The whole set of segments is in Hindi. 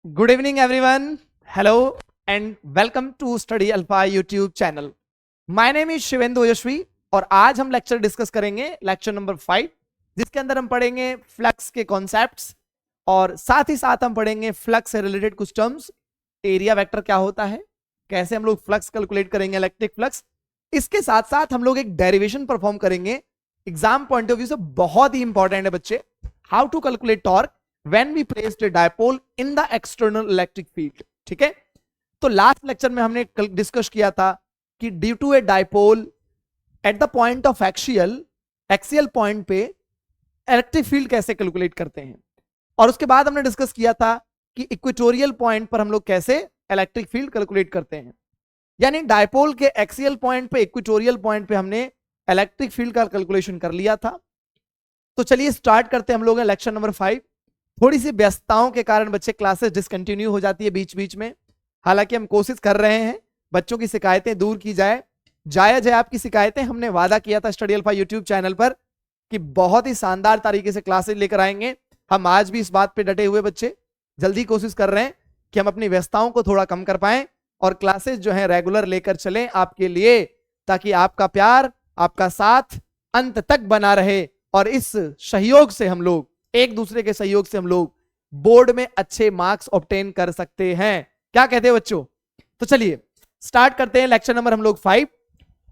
Good evening, everyone. Hello and welcome to Study Alpha YouTube channel. My name is Shivendu Yashvi और आज हम लेक्चर डिस्कस करेंगे लेक्चर नंबर 5, जिसके अंदर हम पढ़ेंगे फ्लक्स के कॉन्सेप्ट्स और साथ ही साथ हम पढ़ेंगे फ्लक्स से रिलेटेड कुछ टर्म्स। एरिया वेक्टर क्या होता है, कैसे हम लोग फ्लक्स कैलकुलेट करेंगे, इलेक्ट्रिक फ्लक्स। इसके साथ साथ हम लोग एक डेरिवेशन परफॉर्म करेंगे, एग्जाम पॉइंट ऑफ व्यू से बहुत ही इंपॉर्टेंट है बच्चे। How to calculate torque when we placed a dipole in the external electric field। ठीक है, तो लास्ट लेक्चर में हमने डिस्कस किया था कि due to a dipole at the point of axial point पे इलेक्ट्रिक फील्ड कैसे कैलकुलेट करते हैं, और उसके बाद हमने डिस्कस किया था कि इक्वेटोरियल पॉइंट पर हम लोग कैसे इलेक्ट्रिक फील्ड कैलकुलेट करते हैं। यानी डाइपोल के एक्सियल पॉइंट पे, इक्वेटोरियल पॉइंट पे हमने इलेक्ट्रिक फील्ड का कैलकुलेशन कर लिया था। तो चलिए स्टार्ट करते हैं हम लोग लेक्चर नंबर 5। थोड़ी सी व्यस्तताओं के कारण बच्चे क्लासेस डिसकंटिन्यू हो जाती है बीच बीच में, हालांकि हम कोशिश कर रहे हैं बच्चों की शिकायतें दूर की जाए। जायज है आपकी शिकायतें, हमने वादा किया था स्टडी अल्फा यूट्यूब चैनल पर कि बहुत ही शानदार तरीके से क्लासेस लेकर आएंगे। हम आज भी इस बात पे डटे हुए बच्चे, जल्दी कोशिश कर रहे हैं कि हम अपनी व्यस्तताओं को थोड़ा कम कर पाएं और क्लासेस जो है रेगुलर लेकर चलें आपके लिए, ताकि आपका प्यार, आपका साथ अंत तक बना रहे और इस सहयोग से हम लोग, एक दूसरे के सहयोग से हम लोग बोर्ड में अच्छे मार्क्स ऑब्टेन कर सकते हैं। क्या कहते हैं बच्चों? तो चलिए स्टार्ट करते हैं लेक्चर नंबर हम लोग 5।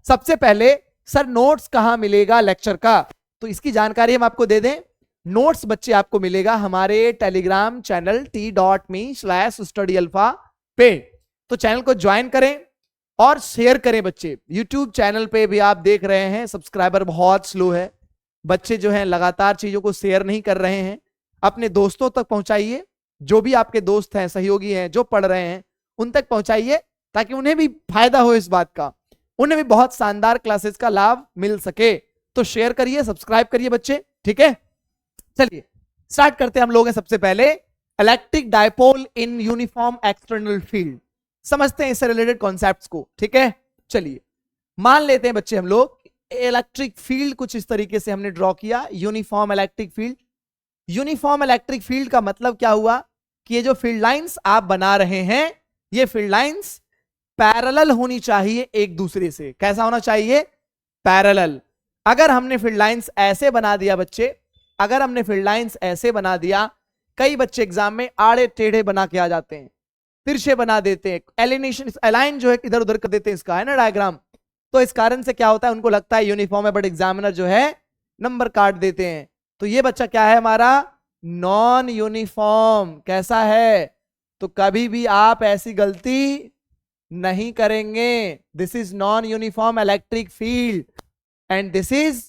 सबसे पहले सर नोट्स कहां मिलेगा लेक्चर का, तो इसकी जानकारी हम आपको दे दें। नोट्स बच्चे आपको मिलेगा हमारे टेलीग्राम चैनल t.me/studyalpha पे। तो चैनल को ज्वाइन करें और शेयर करें बच्चे। यूट्यूब चैनल पे भी आप देख रहे हैं सब्सक्राइबर बहुत स्लो है, बच्चे जो हैं लगातार चीजों को शेयर नहीं कर रहे हैं। अपने दोस्तों तक पहुंचाइए, जो भी आपके दोस्त हैं, सहयोगी हैं, जो पढ़ रहे हैं उन तक पहुंचाइए, ताकि उन्हें भी फायदा हो इस बात का, उन्हें भी बहुत शानदार क्लासेस का लाभ मिल सके। तो शेयर करिए, सब्सक्राइब करिए बच्चे, ठीक है। चलिए स्टार्ट करते हैं हम लोग हैं सबसे पहले electric dipole in uniform external field. समझते हैं इससे रिलेटेड कॉन्सेप्ट्स को, ठीक है। चलिए मान लेते हैं बच्चे हम लोग इलेक्ट्रिक फील्ड कुछ इस तरीके से हमने ड्रॉ किया, uniform electric field. Uniform electric field का मतलब क्या हुआ कि ये जो फील्ड लाइंस आप बना रहे हैं, ये फील्ड लाइंस पैरेलल होनी चाहिए एक दूसरे से। कैसा होना चाहिए? पैरेलल। अगर हमने फील्ड लाइंस ऐसे बना दिया बच्चे, अगर हमने फील्ड लाइंस ऐसे बना दिया, कई बच्चे एग्जाम में आड़े टेढ़े बना के आ जाते हैं, तिरछे बना देते हैं, एलिनेशन अलाइन जो है इधर उधर कर देते हैं, इसका है ना डायग्राम। तो इस कारण से क्या होता है, उनको लगता है यूनिफॉर्म है, बट एग्जामिनर जो है नंबर काट देते हैं। तो ये बच्चा क्या है हमारा? Non uniform. कैसा है? तो कभी भी आप ऐसी गलती नहीं करेंगे। This is non uniform electric field and this is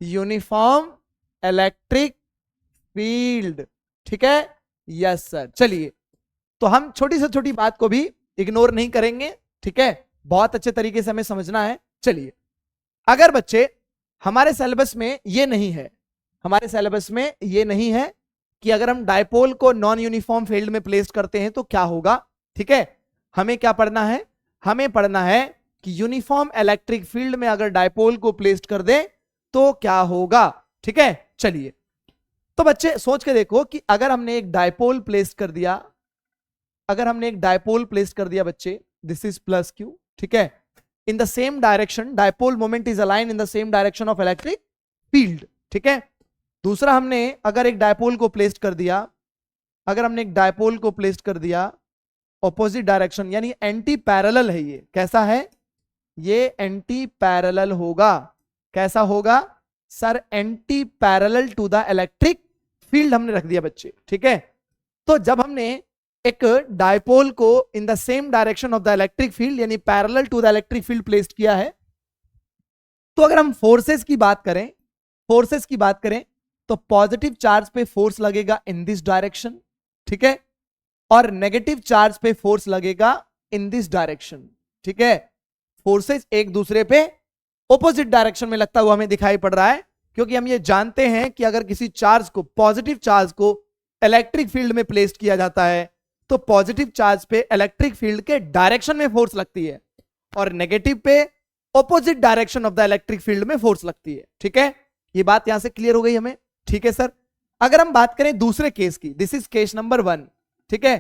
uniform electric field, ठीक है। Yes sir. चलिए तो हम छोटी से छोटी बात को भी इग्नोर नहीं करेंगे, ठीक है, बहुत अच्छे तरीके से हमें समझना है। चलिए अगर बच्चे हमारे सिलेबस में ये नहीं है, हमारे सिलेबस में ये नहीं है कि अगर हम डायपोल को नॉन यूनिफॉर्म फील्ड में प्लेस करते हैं तो क्या होगा, ठीक है। हमें क्या पढ़ना है? हमें पढ़ना है कि यूनिफॉर्म इलेक्ट्रिक फील्ड में अगर डायपोल को प्लेस कर दे तो क्या होगा, ठीक है। चलिए तो बच्चे सोच के देखो कि अगर हमने एक डायपोल प्लेस कर दिया, अगर हमने एक डायपोल प्लेस कर दिया बच्चे, दिस इज प्लस क्यू, ठीक है, इन the same direction, dipole moment is align in the same direction of electric field, ठीक है। दूसरा हमने अगर एक डायपोल को प्लेस कर दिया, अगर हमने एक डायपोल को प्लेस कर दिया ऑपोजिट डायरेक्शन, यानी एंटी पैरेलल है ये। कैसा है? ये एंटी पैरेलल होगा। कैसा होगा sir? Anti parallel to the electric field हमने रख दिया बच्चे, ठीक है। तो जब हमने एक डायपोल को in the same direction of the electric field यानी parallel to the electric field placed किया है, तो अगर हम फोर्सेस की बात करें, फोर्सेस की बात करें तो पॉजिटिव चार्ज पे फोर्स लगेगा इन दिस डायरेक्शन, ठीक है, और नेगेटिव चार्ज पे फोर्स लगेगा इन दिस डायरेक्शन, ठीक है। फोर्सेस एक दूसरे पे ऑपोजिट डायरेक्शन में लगता हुआ हमें दिखाई पड़ रहा है, क्योंकि हम ये जानते हैं कि अगर किसी चार्ज को, पॉजिटिव चार्ज को इलेक्ट्रिक फील्ड में प्लेस किया जाता है तो पॉजिटिव चार्ज पे इलेक्ट्रिक फील्ड के डायरेक्शन में फोर्स लगती है और नेगेटिव पे opposite direction of the electric field में फोर्स लगती है, ठीक है। ये बात यहां से क्लियर हो गई हमें, ठीक है सर। अगर हम बात करें दूसरे केस की, दिस इज केस नंबर 1, ठीक है।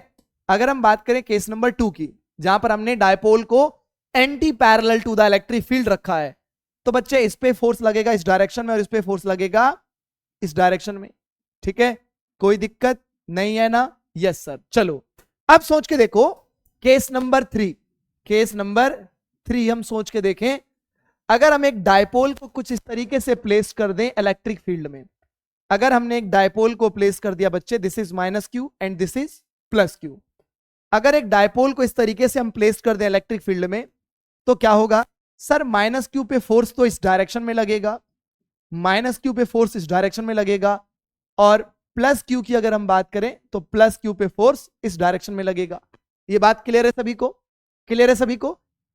अगर हम बात करें केस नंबर 2 की, जहां पर हमने डायपोल को anti parallel to the electric field रखा है, तो बच्चे इस पे फोर्स लगेगा इस डायरेक्शन में और इस पे फोर्स लगेगा इस डायरेक्शन में। ठीक है, कोई दिक्कत नहीं है ना? Yes sir. चलो अब सोच के देखो केस नंबर 3, केस नंबर 3 हम सोच के देखें। अगर हम एक डायपोल को कुछ इस तरीके से प्लेस कर दें इलेक्ट्रिक फील्ड में, अगर हमने एक डायपोल को प्लेस कर दिया बच्चे, this is -q and this is +q। अगर एक डायपोल को इस तरीके से हम प्लेस कर दें इलेक्ट्रिक फील्ड में, तो क्या होगा सर? -q पे फोर्स तो इस डायरेक्शन में लगेगा, -q पे फोर्स इस डायरेक्शन में लगेगा, और +q की अगर हम बात करें तो +q पे फोर्स इस डायरेक्शन में लगेगा। ये बात क्लियर है सभी को? क्लियर है सभी को?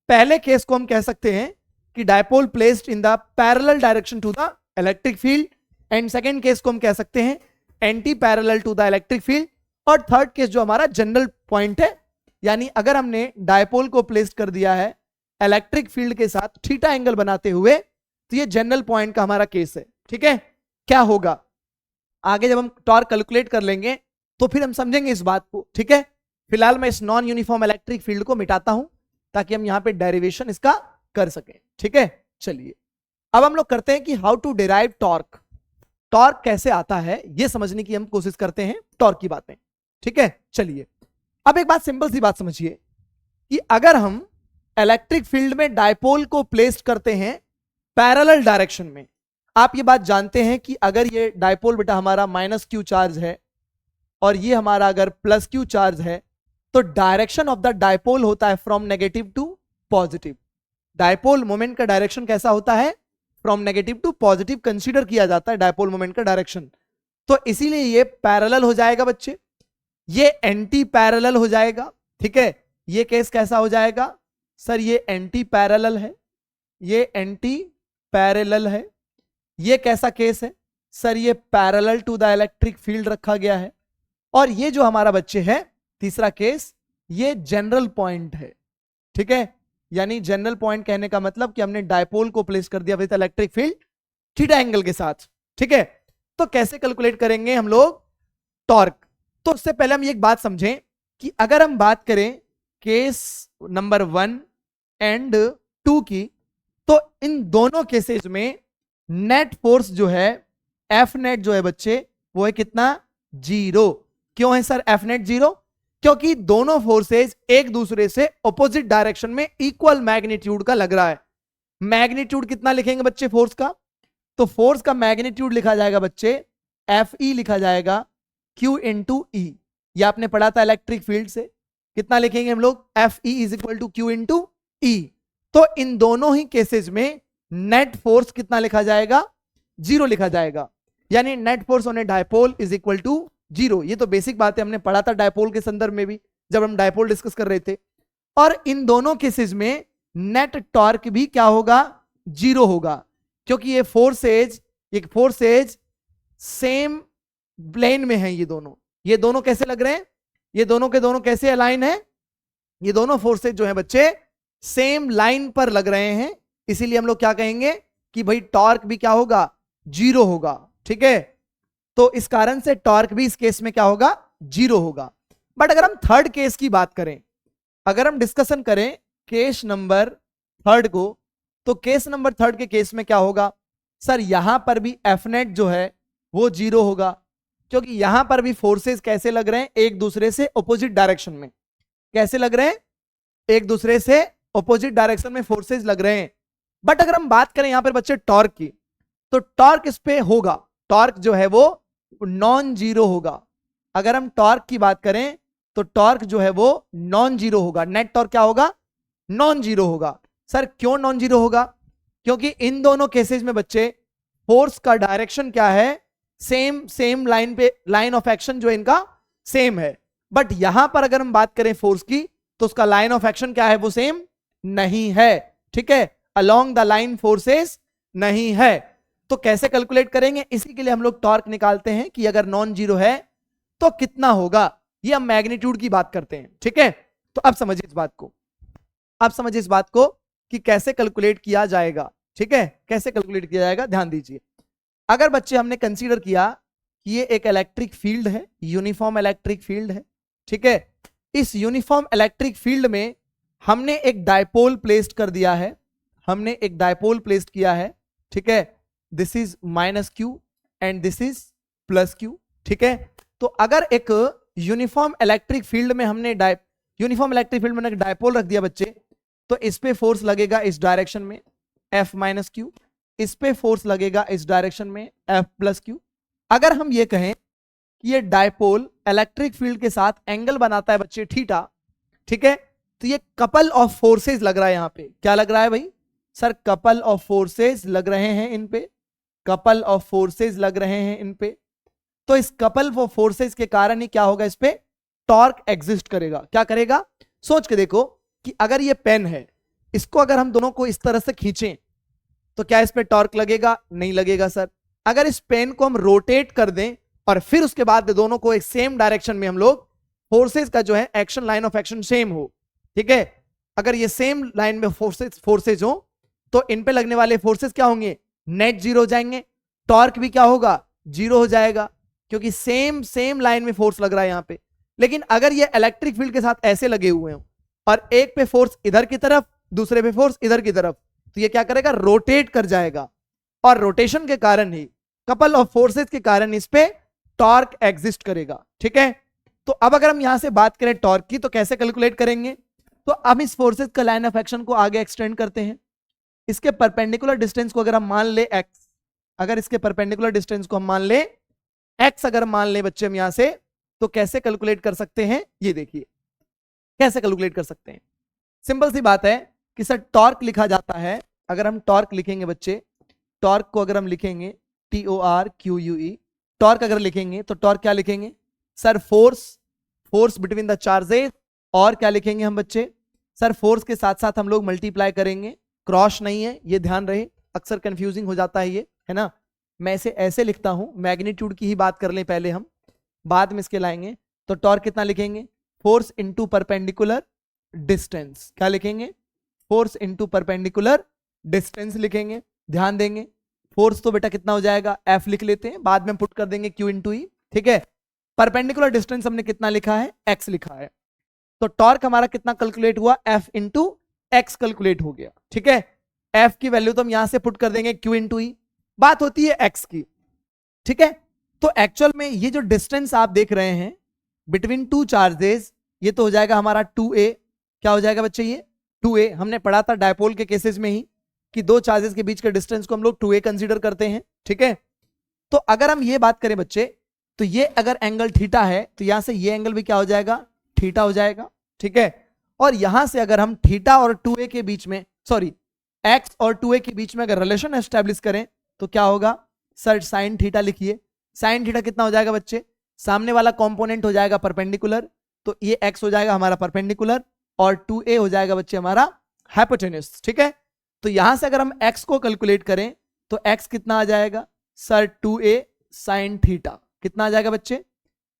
पहले केस को हम कह सकते हैं कि dipole placed in the parallel direction to the electric field, and second case को हम कह सकते हैं anti parallel to the electric field, और थर्ड केस जो हमारा जनरल पॉइंट है, यानी अगर हमने डायपोल को प्लेस कर दिया है इलेक्ट्रिक फील्ड के साथ थीटा एंगल बनाते हुए, तो ये जनरल पॉइंट का हमारा केस है। ठीक है, क्या होगा आगे जब हम टॉर्क कैलकुलेट कर लेंगे तो फिर हम समझेंगे इस बात को। ठीक है, फिलहाल मैं इस नॉन यूनिफॉर्म इलेक्ट्रिक फील्ड को मिटाता हूं ताकि हम यहां पे डेरिवेशन इसका कर सकें। ठीक है, चलिए अब हम लोग करते हैं कि how to derive torque. Torque कैसे आता है ये समझने की हम कोशिश करते हैं, टॉर्क की बातें। ठीक है, चलिए अब एक बात, सिंपल सी बात समझिए कि अगर हम इलेक्ट्रिक फील्ड में डायपोल को प्लेस करते हैं पैरेलल डायरेक्शन में, आप ये बात जानते हैं कि अगर ये डायपोल बेटा हमारा -q चार्ज है और ये हमारा अगर +q चार्ज है, तो डायरेक्शन ऑफ द डायपोल होता है from negative to positive. Dipole moment का डायरेक्शन कैसा होता है? From negative to positive consider किया जाता है डायपोल मोमेंट का डायरेक्शन। तो इसीलिए ये पैरेलल हो जाएगा बच्चे, ये एंटी पैरेलल हो जाएगा। ठीक है, ये केस कैसा हो जाएगा सर? ये एंटी पैरेलल है, ये एंटी पैरेलल है। ये कैसा केस है सर? ये parallel to the electric field रखा गया है। और ये जो हमारा बच्चे है तीसरा केस, ये जनरल पॉइंट है। ठीक है, यानी जनरल पॉइंट कहने का मतलब कि हमने डायपोल को प्लेस कर दिया with electric field theta angle के साथ। ठीक है, तो कैसे कैलकुलेट करेंगे हम लोग टॉर्क? तो उससे पहले हम ये एक बात समझें कि अगर हम बात करें केस नंबर 1 एंड 2 की, तो इन दोनों केसेस में नेट फोर्स जो है एफ नेट जो है बच्चे, वो है कितना? 0। क्यों है सर एफ नेट 0? क्योंकि दोनों फोर्सेस एक दूसरे से ऑपोजिट डायरेक्शन में इक्वल मैग्नीट्यूड का लग रहा है। मैग्नीट्यूड कितना लिखेंगे बच्चे फोर्स का? तो फोर्स का मैग्नीट्यूड लिखा जाएगा बच्चे, एफ ई लिखा जाएगा Q इंटू ई। ये आपने पढ़ा था इलेक्ट्रिक फील्ड से। कितना लिखेंगे हम लोग? F E is equal to Q into E. तो इन दोनों ही केसेस में नेट फोर्स कितना लिखा जाएगा? 0 लिखा जाएगा, यानी net force on a dipole is equal to 0। ये तो बेसिक बात है, हमने पढ़ा था डायपोल के संदर्भ में भी जब हम डायपोल डिस्कस कर रहे थे। और इन दोनों केसेस में नेट टॉर्क भी क्या होगा? 0 होगा, क्योंकि ये फोर्सेज सेम प्लेन में है। ये दोनों कैसे लग रहे हैं? ये दोनों के दोनों कैसे अलाइन है? ये दोनों फोर्सेज जो है बच्चे सेम लाइन पर लग रहे हैं, इसीलिए हम लोग क्या कहेंगे कि भाई टॉर्क भी क्या होगा? 0 होगा। ठीक है, तो इस कारण से टॉर्क भी इस केस में क्या होगा? 0 होगा। बट अगर हम थर्ड केस की बात करें, अगर हम डिस्कशन करें केस नंबर 3 को, तो केस नंबर 3 के केस में क्या होगा सर? यहां पर भी एफ नेट जो है वो 0 होगा, क्योंकि यहां पर भी फोर्सेस कैसे लग रहे हैं? एक दूसरे से ऑपोजिट डायरेक्शन में। कैसे लग रहे हैं? एक दूसरे से ऑपोजिट डायरेक्शन में फोर्सेस लग रहे हैं। बट अगर हम बात करें यहां पर बच्चे टॉर्क की, तो टॉर्क इस पे होगा, टॉर्क जो है वो नॉन जीरो होगा। अगर हम टॉर्क की बात करें तो टॉर्क जो है वो नॉन जीरो होगा। नेट टॉर्क क्या होगा? नॉन जीरो होगा। सर क्यों नॉन जीरो होगा? क्योंकि इन दोनों केसेस में बच्चे फोर्स का डायरेक्शन क्या है? सेम लाइन पे, लाइन ऑफ एक्शन जो इनका सेम है। बट यहां पर अगर हम बात करें फोर्स की, तो उसका लाइन ऑफ एक्शन क्या है? वो सेम नहीं है। ठीक है, अलोंग द लाइन फोर्सेस नहीं है। तो कैसे कैलकुलेट करेंगे? इसी के लिए हम लोग टॉर्क निकालते हैं कि अगर नॉन जीरो है तो कितना होगा। ये हम मैग्नीट्यूड की बात करते हैं। ठीक है, तो अब समझिए इस बात को, अब समझिए इस बात को कि कैसे कैलकुलेट किया जाएगा। ठीक है, कैसे कैलकुलेट किया जाएगा, ध्यान दीजिए। अगर बच्चे हमने कंसीडर किया कि ये एक इलेक्ट्रिक फील्ड है, यूनिफॉर्म इलेक्ट्रिक फील्ड है। ठीक है, इस यूनिफॉर्म इलेक्ट्रिक फील्ड में हमने एक डायपोल प्लेस्ड कर दिया है, हमने एक डायपोल प्लेस्ड किया है, ठीक है। This is minus Q and this is plus Q, ठीक है। तो अगर एक यूनिफॉर्म इलेक्ट्रिक फील्ड में हमने यूनिफॉर्म इलेक्ट्रिक फील्ड में डायपोल रख दिया बच्चे, तो इस पे फोर्स लगेगा इस डायरेक्शन में F माइनस क्यू, इस पे फोर्स लगेगा इस डायरेक्शन में F प्लस क्यू। अगर हम ये कहें कि ये डायपोल इलेक्ट्रिक फील्ड के साथ एंगल बनाता है बच्चे थीटा, ठीक है, तो ये कपल ऑफ फोर्सेस लग रहा है। यहां पे क्या लग रहा है भाई सर? कपल ऑफ फोर्सेस लग रहे हैं इन पे, कपल ऑफ फोर्सेस लग रहे हैं इन पे। तो इस कपल ऑफ फोर्सेस के कारण ही क्या होगा, इस पे टॉर्क एग्जिस्ट करेगा। क्या करेगा? सोच के देखो कि अगर ये पेन है, इसको अगर हम दोनों को इस तरह से खींचें तो क्या इस पे टॉर्क लगेगा? नहीं लगेगा सर। अगर इस पेन को हम रोटेट कर दें और फिर उसके बाद दोनों को एक सेम डायरेक्शन में हम लोग फोर्सेस का जो है action, line of action same हो, ठीक है, अगर ये सेम लाइन में फोर्सेस हो तो इन पे लगने वाले फोर्सेस क्या होंगे? नेट जीरो हो जाएंगे, टॉर्क भी क्या होगा? जीरो हो जाएगा, क्योंकि सेम लाइन में फोर्स लग रहा है यहां पे। लेकिन अगर ये इलेक्ट्रिक फील्ड के साथ ऐसे लगे हुए हो और एक पे फोर्स इधर की तरफ, दूसरे पे फोर्स इधर की तरफ, तो ये क्या करेगा? रोटेट कर जाएगा, और रोटेशन के कारण ही, कपल ऑफ फोर्सेस के कारण इस पे टॉर्क एग्जिस्ट करेगा, ठीक है। तो अब अगर हम यहां से बात करें टॉर्क की, तो कैसे कैलकुलेट करेंगे? तो अब इस फोर्सेस का लाइन ऑफ एक्शन को आगे एक्सटेंड करते हैं। इसके परपेंडिकुलर डिस्टेंस को अगर हम मान ले x, अगर इसके परपेंडिकुलर डिस्टेंस को हम मान ले x, अगर मान ले बच्चे हम यहां से, तो कैसे कैलकुलेट कर सकते हैं? ये देखिए कैसे कैलकुलेट कर सकते हैं। सिंपल सी बात है कि सर टॉर्क लिखा जाता है, अगर हम टॉर्क लिखेंगे बच्चे, टॉर्क को अगर हम लिखेंगे TORQUE, टॉर्क अगर लिखेंगे तो टॉर्क क्या लिखेंगे sir? Force between the charges, और क्या लिखेंगे हम बच्चे? सर फोर्स के साथ साथ हम लोग मल्टीप्लाई करेंगे, क्रॉस नहीं है, ये ध्यान रहे, अक्सर कंफ्यूजिंग हो जाता है ये, है ना। मैं इसे ऐसे लिखता हूं, मैग्नीट्यूड की ही बात कर लें पहले हम, बाद में इसके लाएंगे। तो टॉर्क कितना लिखेंगे? Force into perpendicular distance. क्या लिखेंगे? फोर्स इंटू परपेंडिकुलर डिस्टेंस लिखेंगे। ध्यान देंगे, फोर्स तो बेटा कितना हो जाएगा? F लिख लेते हैं, बाद में पुट कर देंगे Q इंटू E, ठीक है। परपेंडिकुलर डिस्टेंस हमने कितना लिखा है? X लिखा है। तो टॉर्क हमारा कितना कैलकुलेट हुआ? F इंटू X कैलकुलेट हो गया, ठीक है। F की वैल्यू तो हम यहां से पुट कर देंगे Q इंटू E, बात होती है X की, ठीक है। तो एक्चुअल में ये जो डिस्टेंस आप देख रहे हैं बिटवीन टू चार्जेस, ये तो हो जाएगा हमारा 2a। क्या हो जाएगा बच्चे? ये 2a हमने पढ़ा था डायपोल के केसेस में ही कि दो चार्जेस के बीच के डिस्टेंस को हम लोग 2a कंसीडर करते हैं, ठीक है। तो अगर हम ये बात करें बच्चे, तो ये अगर एंगल थीटा है तो यहां से ये एंगल भी क्या हो जाएगा? थीटा हो जाएगा, ठीक है। और यहां से अगर हम थीटा और 2a के बीच में, सॉरी x और 2a के बीच में अगर रिलेशन एस्टेब्लिश करें तो क्या होगा सर? साइन थीटा लिखिए। साइन थीटा कितना हो जाएगा बच्चे? सामने वाला कंपोनेंट हो जाएगा परपेंडिकुलर, तो ये x हो जाएगा हमारा परपेंडिकुलर और 2a हो जाएगा बच्चे हमारा हाइपोटेन्यूज, ठीक है। तो यहां से अगर हम x को कैलकुलेट करें तो x कितना आ जाएगा सर? 2a sign theta. कितना आ जाएगा बच्चे?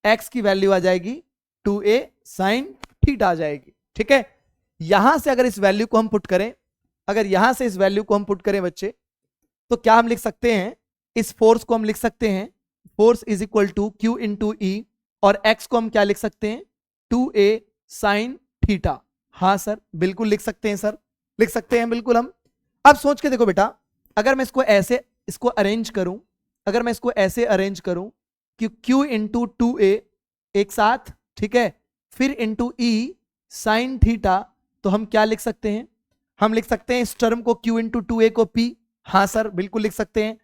x की वैल्यू आ जाएगी 2a साइन थीटा आ जाएगी, ठीक है। यहां से अगर इस वैल्यू को हम पुट करें, अगर यहां से इस वैल्यू को हम पुट करें बच्चे, तो क्या हम लिख सकते हैं? इस फोर्स को हम लिख सकते हैं force is equal to Q into E, और x को हम क्या लिख सकते हैं? 2a sine theta. हाँ सर बिल्कुल लिख सकते हैं सर, लिख सकते हैं बिल्कुल हम। अब सोच के देखो बेटा, अगर मैं इसको ऐसे इसको अरेंज करूं, अगर मैं इसको ऐसे अरेंज करूं कि Q इंटू 2a एक साथ, ठीक है, फिर इंटू E साइन थीटा, तो हम क्या लिख सकते हैं? हम लिख सकते हैं इस टर्म को Q इंटू 2a को P। हाँ सर बिल्कुल लिख सकते हैं।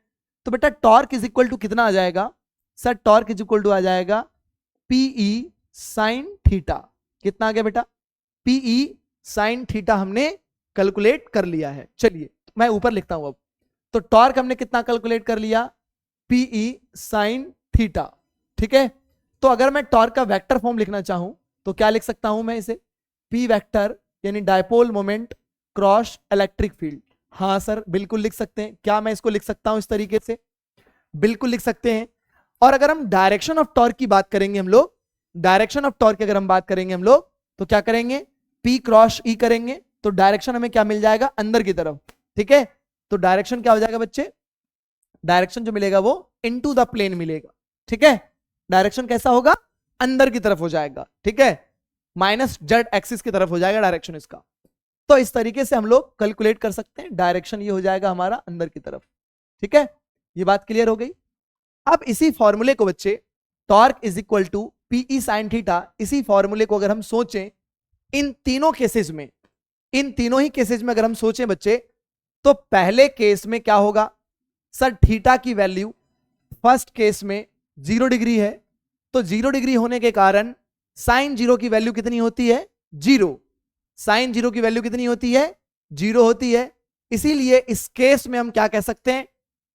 तो बेटा टॉर्क इज इक्वल टू कितना आ जाएगा sir? Torque is equal to आ जाएगा PE साइन थीटा। कितना आ गया बेटा? PE साइन थीटा हमने कैलकुलेट कर लिया है। चलिए मैं ऊपर लिखता हूं अब। तो टॉर्क हमने कितना कैलकुलेट कर लिया? PE साइन थीटा, ठीक है। तो अगर मैं टॉर्क का वेक्टर फॉर्म लिखना चाहूं तो क्या लिख सकता हूं मैं इसे? P वेक्टर यानी dipole moment cross electric field. हाँ सर बिल्कुल लिख सकते हैं। क्या मैं इसको लिख सकता हूं इस तरीके से? बिल्कुल लिख सकते हैं। और अगर हम डायरेक्शन ऑफ टॉर्क की बात करेंगे हम लोग, डायरेक्शन ऑफ टॉर्क की अगर हम बात करेंगे हम लोग, तो क्या करेंगे? P क्रॉस E करेंगे, तो डायरेक्शन हमें क्या मिल जाएगा? अंदर की तरफ, ठीक है। तो डायरेक्शन क्या हो जाएगा बच्चे? डायरेक्शन जो मिलेगा वो इनटू द प्लेन मिलेगा, ठीक है। डायरेक्शन कैसा होगा? अंदर की तरफ हो जाएगा, ठीक है। माइनस जेड एक्सिस की तरफ हो जाएगा डायरेक्शन इसका। तो इस तरीके से हम लोग कैलकुलेट कर सकते हैं, डायरेक्शन ये हो जाएगा हमारा अंदर की तरफ। ठीक है, ये बात क्लियर हो गई। अब इसी फॉर्मूले को बच्चे, torque is equal to p E sine theta, इसी फॉर्मूले को अगर हम सोचें इन तीनों केसेस में, इन तीनों ही केसेस में अगर हम सोचें बच्चे, तो पहले केस में क्या होगा सर, थीटा की वैल्यू फर्स्ट केस में 0 डिग्री है, तो 0 डिग्री होने के कारण साइन 0 की वैल्यू कितनी होती है, 0। साइन 0 की वैल्यू कितनी होती है, 0 होती है। इसीलिए इस केस में हम क्या कह सकते हैं,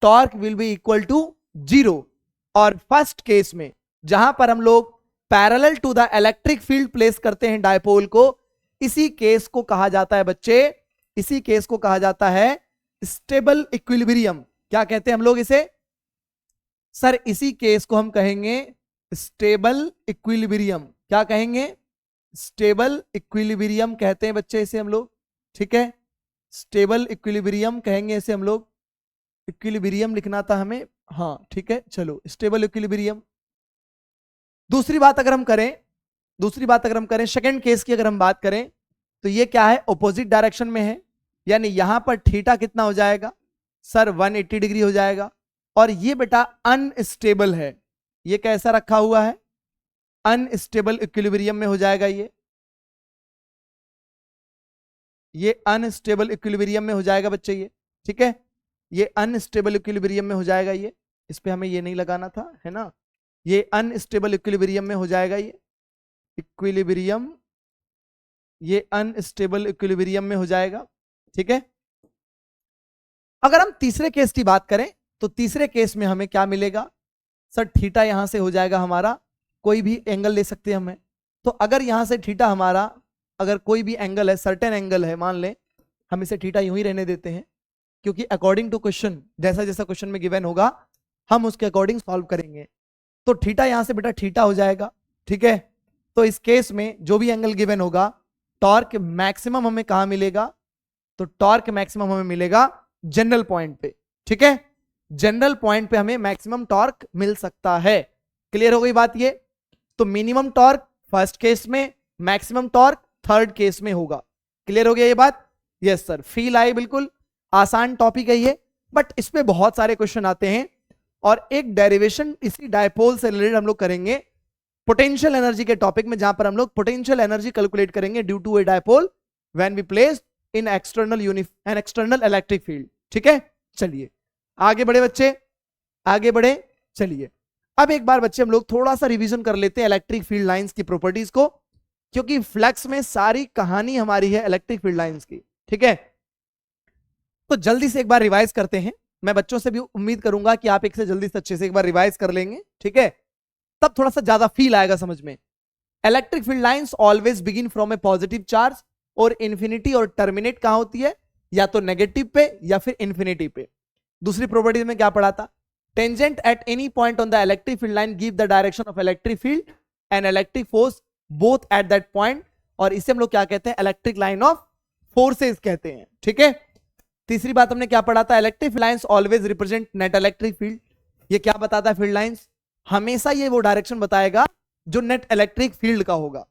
torque will be equal to 0। और फर्स्ट केस में जहां पर हम लोग parallel to the electric field place करते हैं डायपोल को, इसी केस को कहा जाता है बच्चे, इसी केस को कहा जाता है स्टेबल इक्विलिब्रियम। क्या कहते हैं हम लोग इसे सर, इसी केस को हम कहेंगे स्टेबल इक्विलिब्रियम। क्या कहेंगे, स्टेबल इक्विलिब्रियम कहते हैं बच्चे इसे हम लोग। ठीक है, स्टेबल इक्विलिब्रियम कहेंगे इसे हम लोग। इक्विलिब्रियम लिखना था हमें, हाँ ठीक है, चलो स्टेबल इक्विलिब्रियम। दूसरी बात अगर हम करें सेकंड केस की अगर हम बात करें, तो ये क्या है, ऑपोजिट डायरेक्शन में है, यानी यहां पर थीटा कितना हो जाएगा सर, 180 डिग्री हो जाएगा। और ये बेटा अनस्टेबल है, ये कैसा रखा हुआ है, अनस्टेबल इक्विलिब्रियम में हो जाएगा ये अनस्टेबल इक्विलिब्रियम में हो जाएगा बच्चे ये। ठीक है, ये अनस्टेबल इक्विलिब्रियम में हो जाएगा ये, इस पे हमें ये नहीं लगाना था, है ना। ये अनस्टेबल इक्विलिब्रियम में हो जाएगा ये इक्विलिब्रियम, ये अनस्टेबल इक्विलिब्रियम में हो जाएगा। ठीक है, अगर हम तीसरे केस की बात करें, तो तीसरे केस में हमें क्या मिलेगा सर, थीटा यहां से हो जाएगा हमारा, कोई भी एंगल ले सकते हैं हमें। तो अगर यहां से थीटा हमारा, अगर कोई भी एंगल है, सर्टेन एंगल है, मान लें हम इसे थीटा यूं ही रहने देते हैं, क्योंकि अकॉर्डिंग टू क्वेश्चन, जैसा जैसा क्वेश्चन में गिवन होगा हम उसके अकॉर्डिंग सॉल्व करेंगे। तो थीटा यहां से बेटा थीटा हो जाएगा। ठीक है, तो इस केस में जो भी एंगल गिवन होगा, टॉर्क मैक्सिमम हमें कहां मिलेगा, तो टॉर्क मैक्सिमम हमें मिलेगा जनरल पॉइंट पे। ठीक है, जनरल पॉइंट पे हमें मैक्सिमम टॉर्क मिल सकता है। क्लियर हो गई बात ये। तो मिनिमम टॉर्क फर्स्ट केस में, मैक्सिमम टॉर्क थर्ड केस में होगा। क्लियर हो गया ये बात, यस सर, फील आई, बिल्कुल आसान टॉपिक है ये, बट इस पे बहुत सारे क्वेश्चन आते हैं। और एक डेरिवेशन इसी डायपोल से रिलेटेड हम लोग करेंगे पोटेंशियल एनर्जी के टॉपिक में, जहां पर हम लोग पोटेंशियल एनर्जी कैलकुलेट करेंगे due to a dipole when we placed in external electric field. ठीक है, चलिए आगे बढ़े बच्चे, आगे बढ़े। चलिए अब एक बार बच्चे हम लोग थोड़ा सा रिवीजन कर लेते हैं इलेक्ट्रिक फील्ड लाइंस की प्रॉपर्टीज को, क्योंकि फ्लक्स में सारी कहानी हमारी है इलेक्ट्रिक फील्ड लाइंस की। ठीक है, तो जल्दी से एक बार रिवाइज करते हैं। मैं बच्चों से भी उम्मीद करूंगा कि आप एक से जल्दी से अच्छे से एक बार रिवाइज कर लेंगे। ठीक है, तब थोड़ा सा ज्यादा फील आएगा समझ में। Electric field lines always begin from A positive charge, और इन्फिनिटी और टर्मिनेट कहां होती है, या तो नेगेटिव पे या फिर इन्फिनिटी पे। दूसरी प्रॉपर्टी में क्या पढ़ा था, tangent at any point on the electric field line give the direction of electric field and electric force both at that point, और इसे हम लोग क्या कहते हैं, इलेक्ट्रिक लाइन ऑफ फोर्सेस कहते हैं। ठीक है, तीसरी बात हमने क्या पढ़ा था, electric field lines always represent net electric field. ये क्या बताता है, फील्ड लाइंस हमेशा ये वो डायरेक्शन बताएगा जो नेट इलेक्ट्रिक फील्ड का होगा।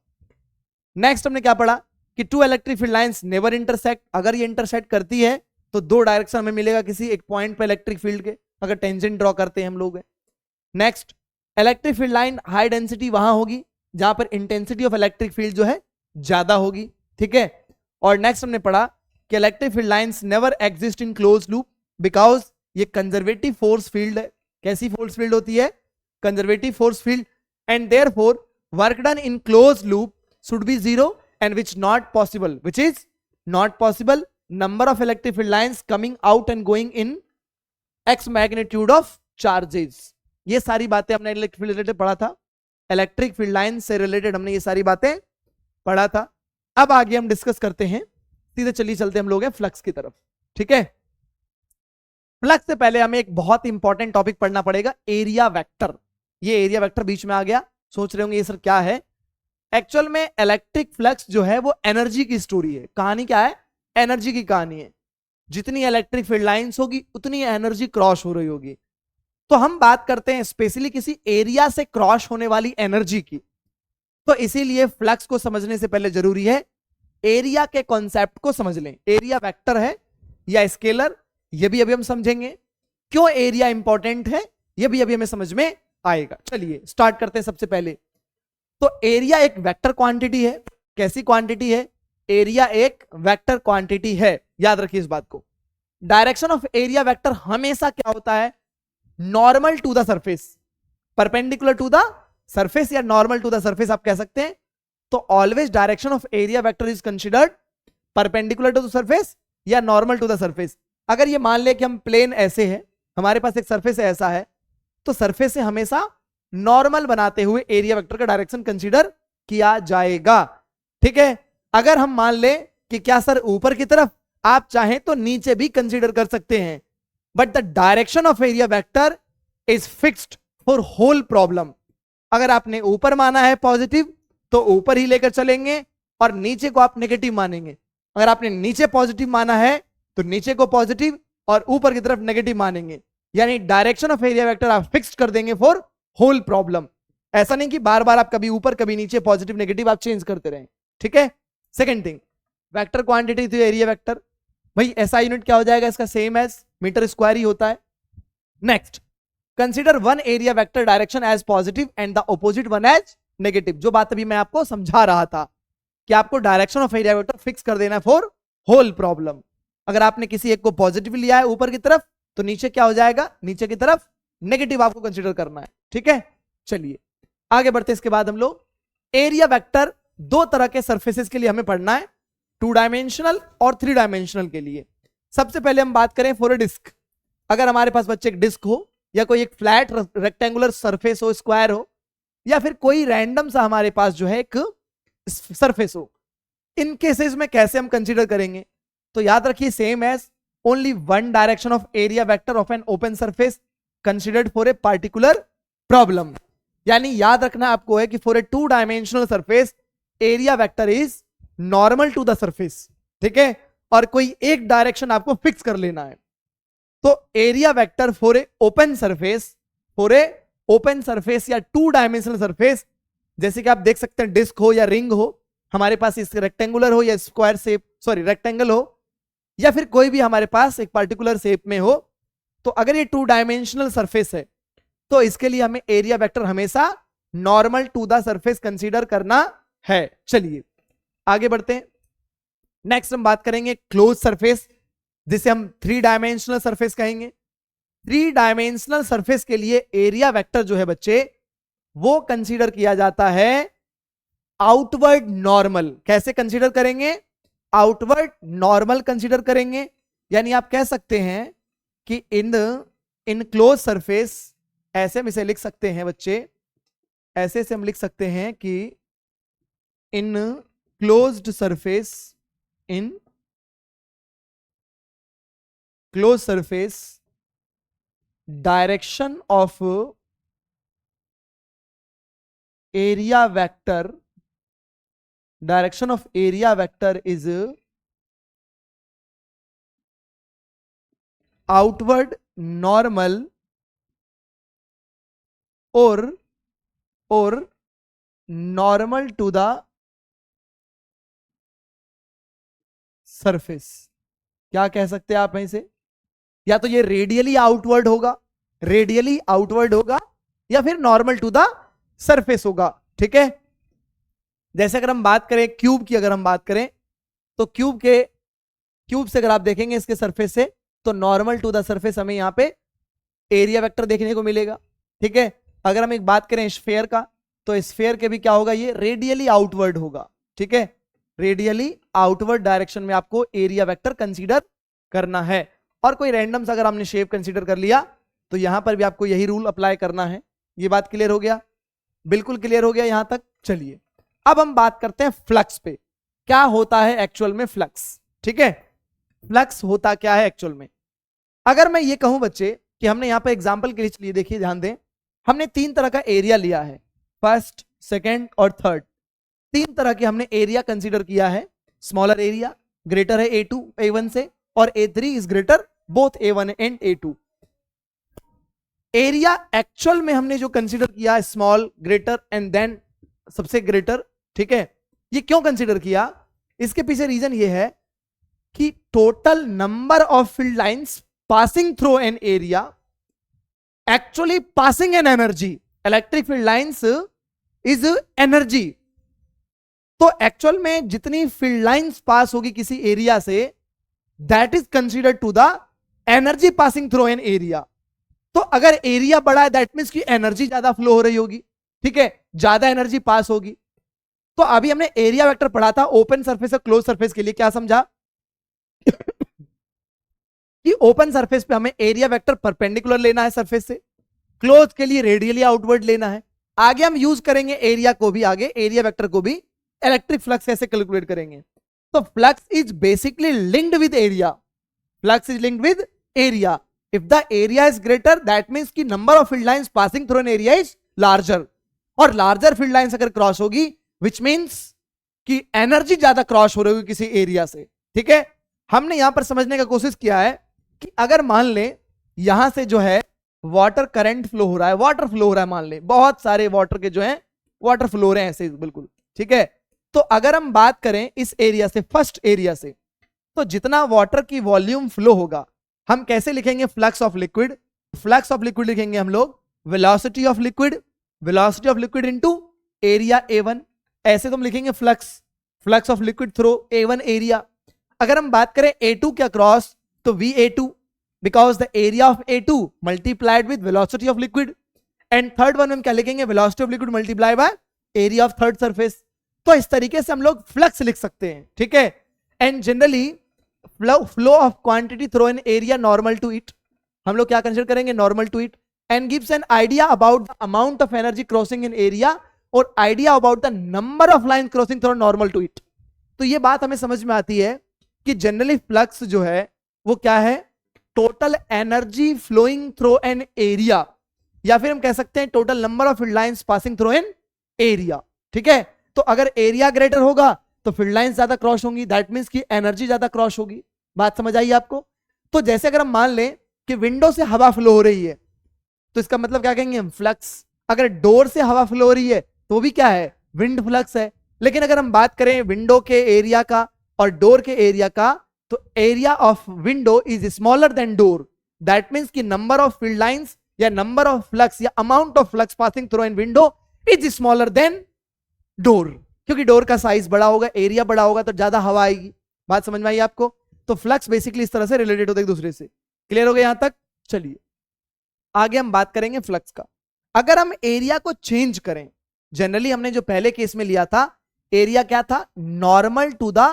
नेक्स्ट हमने क्या पढ़ा कि two electric field lines never intersect, अगर ये इंटरसेक्ट करती है तो दो डायरेक्शन हमें मिलेगा किसी एक पॉइंट पे इलेक्ट्रिक फील्ड के, अगर टेंजेंट ड्रॉ करते हैं हम लोग। Next, electric field line high density वहां होगी जहां पर इंटेंसिटी ऑफ इलेक्ट्रिक फील्ड जो है ज्यादा होगी। ठीक है, और नेक्स्ट हमने पढ़ा कि electric field lines never exist in close loop because ये कंजर्वेटिव फोर्स फील्ड है। कैसी फोर्स फील्ड होती है, conservative force field, and therefore work done in close loop should be zero and which is not possible number of electric field lines coming out and going in x magnitude of charges। ये सारी बातें हमने इलेक्ट्रिक फील्ड रिलेटेड पढ़ा था, इलेक्ट्रिक फील्ड लाइन से रिलेटेड हमने ये सारी बातें पढ़ा था। अब आगे हम डिस्कस करते हैं, सीधे चलते हम लोग हैं फ्लक्स की तरफ। ठीक है, फ्लक्स से पहले हमें एक बहुत इंपॉर्टेंट टॉपिक पढ़ना पड़ेगा, एरिया वेक्टर। ये एरिया वेक्टर बीच में आ गया, सोच रहे होंगे ये सर क्या है। एक्चुअल में इलेक्ट्रिक फ्लक्स जो है वो एनर्जी की स्टोरी है, कहानी क्या है, एनर्जी की कहानी है। जितनी इलेक्ट्रिक फील्ड लाइंस होगी उतनी एनर्जी क्रॉस हो रही होगी। तो हम बात करते हैं स्पेशली किसी एरिया से क्रॉस होने वाली एनर्जी की। तो इसीलिए फ्लक्स को समझने से पहले जरूरी है एरिया के कॉन्सेप्ट को समझ लें। एरिया वेक्टर है या स्केलर, ये भी अभी हम समझेंगे। क्यों एरिया इंपॉर्टेंट है ये भी अभी हमें समझ में आएगा। चलिए स्टार्ट करते हैं। सबसे पहले तो एरिया एक वेक्टर क्वांटिटी है। कैसी क्वांटिटी है? एरिया एक वेक्टर क्वांटिटी है, याद रखिए इस बात को। डायरेक्शन ऑफ एरिया वेक्टर हमेशा क्या होता है? Normal to the surface, perpendicular to the surface या नॉर्मल टू द सरफेस आप कह सकते हैं। तो always direction of area vector is considered perpendicular to the surface या नॉर्मल टू द सरफेस। अगर ये मान ले कि हम प्लेन ऐसे है, हमारे पास एक सरफेस ऐसा है, तो सरफेस से हमेशा नॉर्मल बनाते हुए एरिया वेक्टर का डायरेक्शन कंसीडर किया जाएगा। ठीक है। अगर हम मान ले कि क्या सर ऊपर की तरफ, आप चाहें तो नीचे भी कंसीडर कर सकते हैं, but the direction of area vector is fixed for whole problem. अगर आपने ऊपर माना है पॉजिटिव तो ऊपर ही लेकर चलेंगे और नीचे को आप नेगेटिव मानेंगे। अगर आपने नीचे पॉजिटिव माना है तो नीचे को पॉजिटिव और ऊपर की तरफ नेगेटिव मानेंगे। यानी डायरेक्शन ऑफ एरिया वेक्टर आप फिक्स्ड कर देंगे फॉर होल प्रॉब्लम। ऐसा नहीं कि बार बार आप कभी ऊपर कभी नीचे पॉजिटिव नेगेटिव आप चेंज करते रहें। ठीक है। सेकंड थिंग, वेक्टर क्वांटिटी तो एरिया वेक्टर, भाई ऐसा यूनिट क्या हो जाएगा इसका? सेम एज मीटर स्क्वायर ही होता है। Next, consider one area vector direction as positive and the opposite one as negative. जो बात अभी मैं आपको समझा रहा था कि आपको direction of area vector fix कर देना फॉर होल प्रॉब्लम। अगर आपने किसी एक को पॉजिटिव लिया है ऊपर की तरफ, तो नीचे क्या हो जाएगा? नीचे की तरफ नेगेटिव आपको कंसीडर करना है। ठीक है। चलिए आगे बढ़ते हैं। इसके बाद हम लोग एरिया वेक्टर दो तरह के सरफेसेस के लिए हमें पढ़ना है, 2 डायमेंशनल और 3 डायमेंशनल के लिए। सबसे पहले हम बात करें फॉर अ डिस्क। अगर हमारे पास बच्चे एक डिस्क हो या कोई एक फ्लैट रेक्टेंगुलर सरफेस हो, स्क्वायर हो, या फिर कोई रैंडम सा हमारे पास जो है एक सरफेस हो, इन केसेस में कैसे हम कंसीडर करेंगे? तो याद रखिए same as only one direction of area vector of an open surface considered for a particular problem. यानी याद रखना आपको है कि for a 2 dimensional surface area vector is normal to the surface. ठीक है। और कोई एक डायरेक्शन आपको फिक्स कर लेना है। तो area vector for a open surface या 2 डायमेंशनल सरफेस, जैसे कि आप देख सकते हैं डिस्क हो या रिंग हो, हमारे पास इस रेक्टेंगुलर हो या स्क्वायर शेप, सॉरी रेक्टेंगल हो, या फिर कोई भी हमारे पास एक पर्टिकुलर शेप में हो, तो अगर ये 2 डायमेंशनल सरफेस है तो इसके लिए हमें एरिया वेक्टर हमेशा normal to the surface consider करना है। चलिए आगे बढ़ते हैं। नेक्स्ट हम बात करेंगे क्लोज सरफेस, जिसे हम 3 डायमेंशनल सरफेस कहेंगे। 3 डायमेंशनल सरफेस के लिए एरिया वेक्टर जो है बच्चे, वो कंसीडर किया जाता है आउटवर्ड नॉर्मल। कैसे कंसीडर करेंगे? आउटवर्ड नॉर्मल कंसीडर करेंगे। यानी आप कह सकते हैं कि इन क्लोज सरफेस, ऐसे हम इसे लिख सकते हैं बच्चे, ऐसे से हम लिख सकते हैं कि इन closed surface, in close surface direction of area vector, direction of area vector is outward normal और नॉर्मल टू द सरफेस। क्या कह सकते हैं आप इसे? या तो ये रेडियली आउटवर्ड होगा, या फिर नॉर्मल टू द सरफेस होगा। ठीक है। जैसे अगर हम बात करें क्यूब की, अगर हम बात करें तो क्यूब से अगर आप देखेंगे इसके सरफेस से, तो नॉर्मल टू द सरफेस हमें यहां पे एरिया वेक्टर देखने को मिलेगा। ठीक है। अगर हम एक बात करें स्फेयर का, तो स्फेयर के भी क्या होगा? ये रेडियली आउटवर्ड होगा। ठीक है। रेडियली आउटवर्ड डायरेक्शन में आपको एरिया वेक्टर कंसीडर करना है। और कोई रैंडम सा अगर हमने शेप कंसीडर कर लिया तो यहां पर भी आपको यही रूल अप्लाई करना है। ये बात क्लियर हो गया? बिल्कुल क्लियर हो गया यहां तक। चलिए अब हम बात करते हैं फ्लक्स पे। क्या होता है एक्चुअल में फ्लक्स? ठीक है। फ्लक्स होता क्या है एक्चुअल में? अगर मैं ये कहूं बच्चे कि हमने यहां पर एग्जांपल के लिए, देखिए ध्यान दें, हमने 3 तरह का एरिया लिया है, फर्स्ट, सेकंड और थर्ड। 3 तरह के हमने एरिया कंसीडर किया है। स्मॉलर एरिया ग्रेटर है A2 A1 से, और A3 is greater both A1 and A2। Area actual में हमने जो कंसीडर किया स्मॉल, ग्रेटर एंड देन सबसे ग्रेटर, ठीक है। ये क्यों कंसीडर किया, इसके पीछे रीजन ये है कि total number of field lines passing through an area actually passing an energy, electric field lines is energy. तो एक्चुअल में जितनी फील्ड लाइंस पास होगी किसी एरिया से, that is considered to the energy passing through an area. तो अगर एरिया बड़ा है दैट मींस की एनर्जी ज्यादा फ्लो हो रही होगी, ठीक है, ज्यादा एनर्जी पास होगी। तो अभी हमने एरिया वेक्टर पढ़ा था ओपन सरफेस और क्लोज सरफेस के लिए, क्या समझा कि ओपन सरफेस पे हमें एरिया वेक्टर परपेंडिकुलर लेना है सरफेस से, क्लोज के लिए रेडियली आउटवर्ड लेना है। आगे हम यूज करेंगे एरिया को भी, आगे एरिया वेक्टर को भी इलेक्ट्रिक फ्लक्स कैसे कैलकुलेट करेंगे। तो flux is basically linked with area, flux is linked with area. If the area is greater that means की number of field lines passing through an area is larger, और लार्जर फील्ड लाइंस अगर क्रॉस होगी विच मींस कि एनर्जी ज्यादा क्रॉस हो रही होगी किसी एरिया से, ठीक है। हमने यहां पर समझने का कोशिश किया है कि अगर मान ले यहां से जो है वाटर करंट फ्लो हो रहा है, वाटर फ्लो हो रहा है, मान ले बहुत सारे वाटर के जो है वाटर फ्लो हो रहे हैं ऐसे बिल्कुल, ठीक है। तो अगर हम बात करें इस एरिया से, फर्स्ट एरिया से, तो जितना वाटर की वॉल्यूम फ्लो होगा हम कैसे लिखेंगे, flux of liquid. Flux of liquid लिखेंगे हम लोग velocity of liquid, velocity of liquid into area A1, ऐसे तो हम लिखेंगे flux, flux of liquid through A1 area. अगर हम बात करें A2 के अक्रॉस तो VA2 because the area of A2 multiplied with velocity of liquid, and third one हम क्या लिखेंगे, velocity of liquid multiplied by area of third surface। तो इस तरीके से हम लोग फ्लक्स लिख सकते हैं, ठीक है। And generally flow of quantity through an area normal to it, हम लोग क्या कंसीडर करेंगे, normal to it, and gives an idea about the amount of energy crossing in area और idea about the number of line crossing through normal to it. तो ये बात हमें समझ में आती है कि जनरली फ्लक्स जो है वो क्या है, total energy flowing through an area, या फिर हम कह सकते हैं total number of field lines passing through an area, ठीक है। तो अगर एरिया ग्रेटर होगा तो फील्ड लाइंस ज्यादा क्रॉस होंगी, दैट मींस की एनर्जी ज्यादा क्रॉस होगी। बात समझ आई आपको। तो जैसे अगर हम मान लें कि विंडो से हवा फ्लो हो रही है तो इसका मतलब क्या कहेंगे हम, फ्लक्स। अगर डोर से हवा फ्लो हो रही है तो भी क्या है, विंड फ्लक्स है। लेकिन अगर हम बात करें विंडो के एरिया का और डोर के एरिया का, तो area of window is smaller than door, that means कि नंबर ऑफ फील्ड लाइंस या नंबर ऑफ फ्लक्स या amount of flux passing through N window is smaller than door, क्योंकि डोर का साइज बड़ा होगा, एरिया बड़ा होगा तो ज्यादा हवा आएगी। बात समझ में आई आपको। तो फ्लक्स बेसिकली इस तरह से रिलेटेड होते हैं एक दूसरे से। क्लियर हो गया यहां तक। चलिए आगे हम बात करेंगे फ्लक्स का। अगर हम एरिया को चेंज करें, जनरली हमने जो पहले केस में लिया था एरिया क्या था, नॉर्मल टू द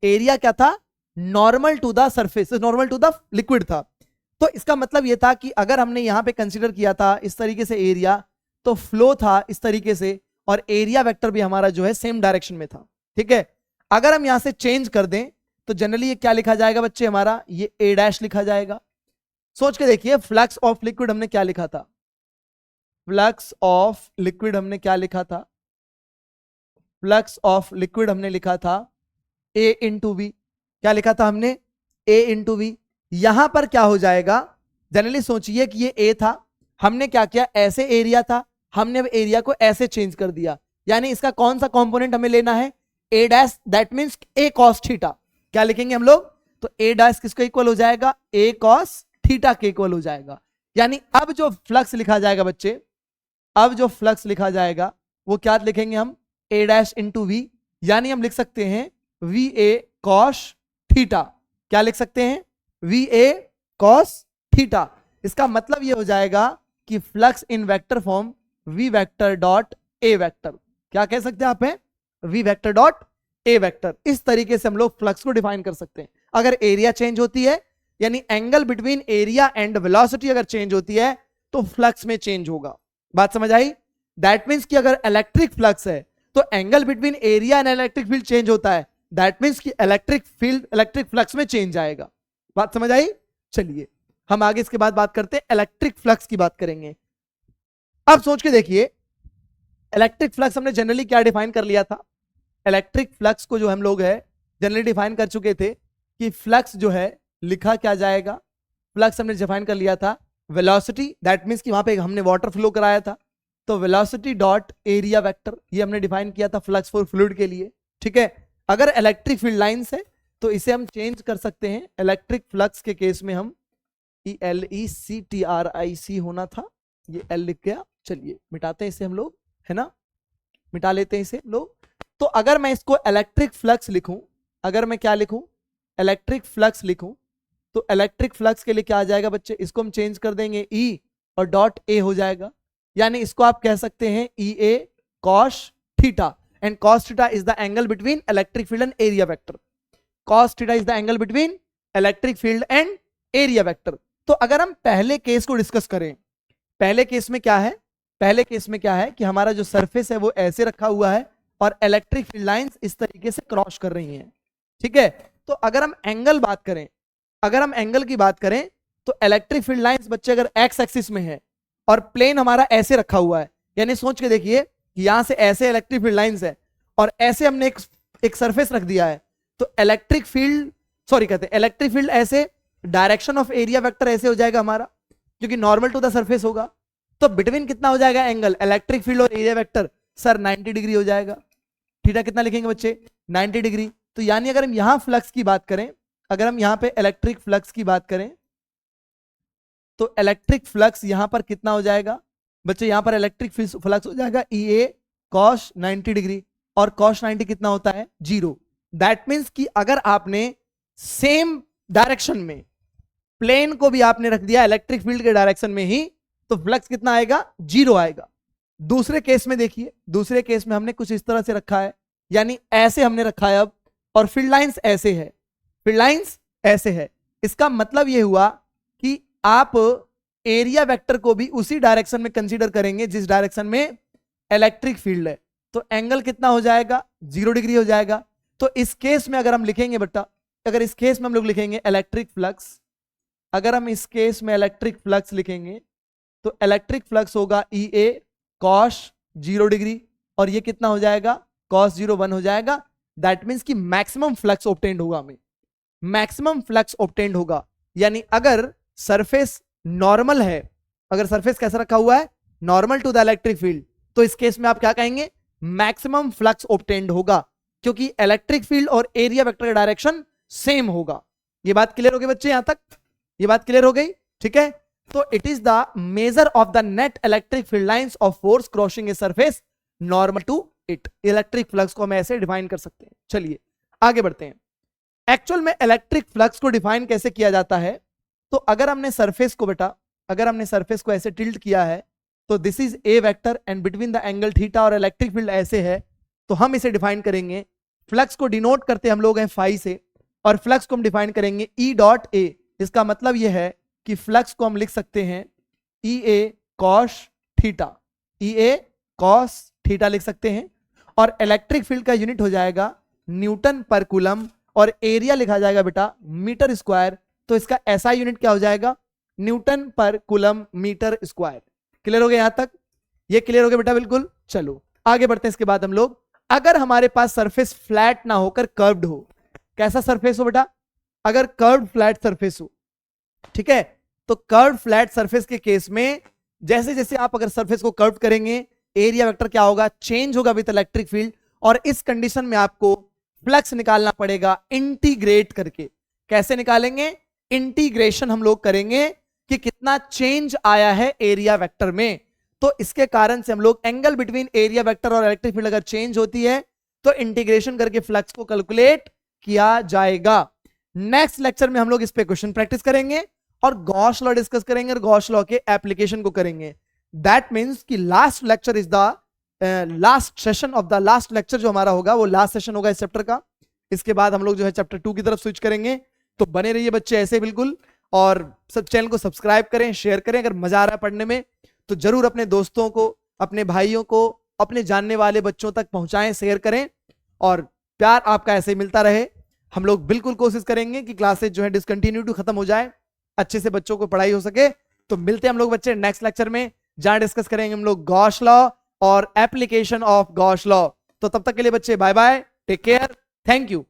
एरिया क्या था, normal to the surface, normal to the liquid था। तो इसका मतलब यह था कि अगर हमने यहां पे कंसीडर किया था इस तरीके से एरिया, तो फ्लो था इस तरीके से और एरिया वेक्टर भी हमारा जो है सेम डायरेक्शन में था, ठीक है। अगर हम यहां से चेंज कर दें तो जनरली ये क्या लिखा जाएगा बच्चे, हमारा ये ए डैश लिखा जाएगा। सोच के देखिए, फ्लक्स ऑफ लिक्विड हमने क्या लिखा था, फ्लक्स ऑफ लिक्विड हमने क्या लिखा था, फ्लक्स ऑफ लिक्विड हमने लिखा था ए इंटू वी। क्या लिखा था हमने, ए इंटू वी। यहां पर क्या हो जाएगा, जनरली सोचिए कि ये ए था, हमने क्या किया, ऐसे एरिया था, हमने अब एरिया को ऐसे चेंज कर दिया, यानी इसका कौन सा कंपोनेंट हमें लेना है, A dash, that means A cos theta. क्या लिखेंगे हम लोग, तो ए डैश किसको इक्वल हो जाएगा, ए कॉस थीटा के इक्वल हो जाएगा। यानी अब जो फ्लक्स लिखा जाएगा बच्चे, अब जो फ्लक्स लिखा जाएगा वो क्या लिखेंगे हम, ए डैश इंटू वी, यानी हम लिख सकते हैं वी ए कॉस थीटा। क्या लिख सकते हैं, वी ए कॉस थीटा। इसका मतलब ये हो जाएगा कि flux in vector form V vector dot A vector. क्या कह सकते हैं आप, है V vector dot A vector. इस तरीके से हम लोग फ्लक्स को डिफाइन कर सकते हैं। अगर एरिया चेंज होती है, यानी angle between area and velocity अगर चेंज होती है तो फ्लक्स में चेंज होगा। बात समझ आई। दैट मींस कि अगर इलेक्ट्रिक फ्लक्स है तो angle between area and electric field change होता है, दैट मींस कि इलेक्ट्रिक फील्ड इलेक्ट्रिक फ्लक्स में चेंज आएगा। बात समझ आई। चलिए हम आगे इसके बाद बात करते हैं, इलेक्ट्रिक फ्लक्स की बात करेंगे। अब सोच के देखिए, इलेक्ट्रिक फ्लक्स हमने जनरली क्या डिफाइन कर लिया था, इलेक्ट्रिक फ्लक्स को जो हम लोग है जनरली डिफाइन कर चुके थे कि फ्लक्स जो है लिखा क्या जाएगा, फ्लक्स हमने डिफाइन कर लिया था वेलोसिटी, दैट मींस कि वहां पे हमने वाटर फ्लो कराया था, तो वेलोसिटी डॉट एरिया वेक्टर, ये हमने डिफाइन किया था फ्लक्स फॉर फ्लूइड के लिए, ठीक है। अगर इलेक्ट्रिक फील्ड लाइंस है तो इसे हम चेंज कर सकते हैं। इलेक्ट्रिक फ्लक्स के केस में हम ELECTRIC होना था, ये L लिख गया, चलिए मिटाते हैं इसे हम लोग, है ना, मिटा लेते हैं इसे हम लोग। तो अगर मैं इसको इलेक्ट्रिक फ्लक्स लिखूं, अगर मैं क्या लिखूं, इलेक्ट्रिक फ्लक्स लिखूं, तो इलेक्ट्रिक फ्लक्स के लिए क्या आ जाएगा बच्चे, इसको हम चेंज कर देंगे E और डॉट A हो जाएगा, यानी इसको आप कह सकते हैं EA cos theta, and cos theta is the angle between electric field and area vector. cos theta is the angle between electric field and area vector. तो अगर हम पहले केस को डिस्कस करें, पहले केस में क्या है, पहले केस में क्या है कि हमारा जो सरफेस है वो ऐसे रखा हुआ है और इलेक्ट्रिक फील्ड लाइंस इस तरीके से क्रॉस कर रही हैं, ठीक है। तो अगर हम एंगल बात करें, अगर हम एंगल की बात करें, तो इलेक्ट्रिक फील्ड लाइंस बच्चे अगर एक्स एक्सिस में है और प्लेन हमारा ऐसे रखा हुआ है, यानी सोच के देखिए कि यहां से ऐसे इलेक्ट्रिक फील्ड लाइंस है और ऐसे हमने एक सरफेस रख दिया है, तो इलेक्ट्रिक फील्ड, सॉरी कहते हैं इलेक्ट्रिक फील्ड ऐसे, डायरेक्शन ऑफ एरिया वेक्टर ऐसे हो जाएगा हमारा, क्योंकि नॉर्मल टू द सरफेस होगा। तो बिटवीन कितना हो जाएगा एंगल इलेक्ट्रिक फील्ड और एरिया वेक्टर, सर 90 डिग्री हो जाएगा। थीटा कितना लिखेंगे बच्चे, 90 डिग्री। तो यानी अगर हम यहां फ्लक्स की बात करें, अगर हम यहां पे इलेक्ट्रिक फ्लक्स की बात करें, तो इलेक्ट्रिक फ्लक्स यहां पर कितना हो जाएगा बच्चे, यहां पर इलेक्ट्रिक फ्लक्स हो जाएगा EA cos 90 डिग्री, और cos 90 कितना होता है 0। दैट मीन्स कि अगर आपने सेम डायरेक्शन में प्लेन को भी आपने रख दिया इलेक्ट्रिक फील्ड के डायरेक्शन में ही, तो फ्लक्स कितना आएगा 0 आएगा। दूसरे केस में देखिए, दूसरे केस में हमने कुछ इस तरह से रखा है, यानी ऐसे हमने रखा है अब, और फील्ड लाइंस ऐसे है, फील्ड लाइंस ऐसे है। इसका मतलब ये हुआ कि आप एरिया वेक्टर को भी उसी डायरेक्शन में कंसीडर करेंगे जिस डायरेक्शन में इलेक्ट्रिक फील्ड है, तो एंगल कितना हो जाएगा 0 डिग्री हो जाएगा। तो इस केस में अगर हम लिखेंगे बेटा, अगर इस केस में हम लोग लिखेंगे इलेक्ट्रिक फ्लक्स, अगर हम इस केस में इलेक्ट्रिक फ्लक्स लिखेंगे तो इलेक्ट्रिक फ्लक्स होगा EA cos 0 डिग्री, और ये कितना हो जाएगा cos 0 1 हो जाएगा। दैट मीन्स कि मैक्सिमम फ्लक्स ऑब्टेन्ड होगा, हमें मैक्सिमम फ्लक्स ऑब्टेन्ड होगा। यानी अगर सरफेस नॉर्मल है, अगर सरफेस कैसा रखा हुआ है normal to the electric field, तो इस केस में आप क्या कहेंगे, मैक्सिमम फ्लक्स ऑब्टेन्ड होगा, क्योंकि इलेक्ट्रिक फील्ड और एरिया वेक्टर का डायरेक्शन सेम होगा। ये बात क्लियर हो गई बच्चे, यहां तक ये बात क्लियर हो गई, ठीक है। तो it is the measure of the net electric field lines of force crossing a surface normal to it. Electric flux को हम ऐसे डिफाइन कर सकते हैं। चलिए आगे बढ़ते हैं। एक्चुअल में इलेक्ट्रिक फ्लक्स को डिफाइन कैसे किया जाता है, तो अगर हमने सरफेस को बेटा, अगर हमने सरफेस को ऐसे टिल्ट किया है, तो this is a vector and between the angle theta और इलेक्ट्रिक फील्ड ऐसे है, तो हम इसे डिफाइन करेंगे। फ्लक्स को डिनोट करते हम लोग हैं फाई से, और फ्लक्स को हम डिफाइन करेंगे E डॉट A। इसका मतलब यह है कि फ्लक्स को हम लिख सकते हैं EA cos theta, EA cos theta लिख सकते हैं, और इलेक्ट्रिक फील्ड का यूनिट हो जाएगा न्यूटन पर कूलम, और एरिया लिखा जाएगा बेटा मीटर स्क्वायर, तो इसका SI यूनिट क्या हो जाएगा न्यूटन पर कूलम मीटर स्क्वायर। क्लियर हो गया यहां तक, ये क्लियर हो गया बेटा बिल्कुल। चलो आगे बढ़ते हैं। इसके बाद हम लोग, अगर हमारे पास सरफेस फ्लैट ना होकर कर्व्ड हो, कैसा सरफेस हो बेटा, अगर कर्व्ड फ्लैट सरफेस हो, ठीक है, तो कर्व्ड फ्लैट सरफेस के केस में जैसे जैसे आप अगर सरफेस को कर्व करेंगे, एरिया वेक्टर क्या होगा चेंज होगा विद इलेक्ट्रिक फील्ड, और इस कंडीशन में आपको फ्लक्स निकालना पड़ेगा इंटीग्रेट करके। कैसे निकालेंगे, इंटीग्रेशन हम लोग करेंगे कि कितना चेंज आया है एरिया वेक्टर में। तो इसके कारण से हम लोग एंगल बिटवीन एरिया वेक्टर और इलेक्ट्रिक फील्ड अगर चेंज होती है तो इंटीग्रेशन करके फ्लक्स को कैलकुलेट किया जाएगा। नेक्स्ट लेक्चर में हम लोग इस पे क्वेश्चन प्रैक्टिस करेंगे और गॉस लॉ डिस्कस करेंगे और गॉस लॉ के एप्लीकेशन को करेंगे। दैट मीन्स कि last lecture is the last session of the last lecture, जो हमारा होगा वो लास्ट सेशन होगा इस चैप्टर का। इसके बाद हम लोग जो है चैप्टर 2 की तरफ स्विच करेंगे। तो बने रहिए बच्चे ऐसे बिल्कुल, और सब चैनल को सब्सक्राइब करें, शेयर करें। अगर मजा आ रहा है पढ़ने में तो जरूर अपने दोस्तों को, अपने भाइयों को, अपने जानने वाले बच्चों तक पहुंचाएं, शेयर करें, और प्यार आपका ऐसे मिलता रहे। हम लोग बिल्कुल कोशिश करेंगे कि क्लासेज जो है डिसकंटिन्यूटी खत्म हो जाए, अच्छे से बच्चों को पढ़ाई हो सके। तो मिलते हैं हम लोग बच्चे नेक्स्ट लेक्चर में, जहां डिस्कस करेंगे हम लोग गॉस लॉ और एप्लीकेशन ऑफ गॉस लॉ। तो तब तक के लिए बच्चे bye bye, take care, thank you.